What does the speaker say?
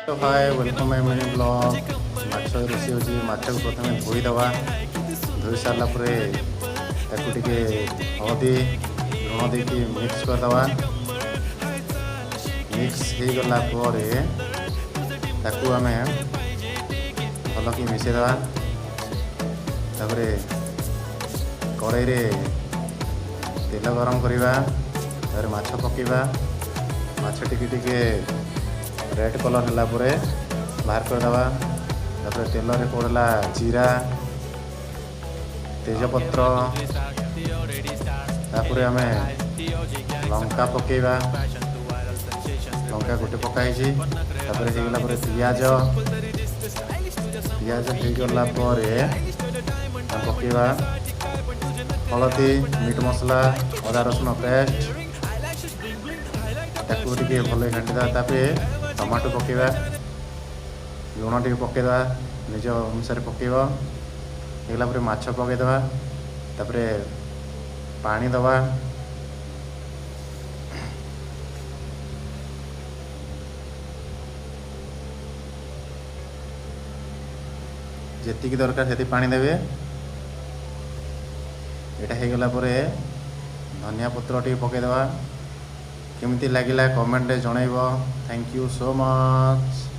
तो hi welcome my mini blog माछ रोषे होची माछ को प्रथमे धोई दवा धोई सारा परे ताकू टिके हळदी लुण देकी मिक्स कर दवा मिक्स हो गला परे ताकू आमे भल कि मिसई दवा तापरे कड़ाई रे तेल गरम करवा तापर माछ पकेवा माछ टिके टिके रेड कलर होला परे बाहर कर दवा तापर तेल रे पड़ला जीरा तेजपत्र तापर आमे लंका पकेवा लंका गोटे पकाई तापर हो गला परे पियाज पियाज हो गला परे पकेवा हलदी मीट मसला अदा रसुण पेस्ट ताकू टिके भल घाटी तापर टमाटो पकेवा लुण टे पकेदा निज अनुसार पकेब होगा पर माछ पकईदे तापर पानी दवा जेतिकी दरकार से पानी देवे यहाँ हो गला पर धनिया पत्र टे पकईदे केमती लगिला कमेंट रे जनइब थैंक यू सो मच।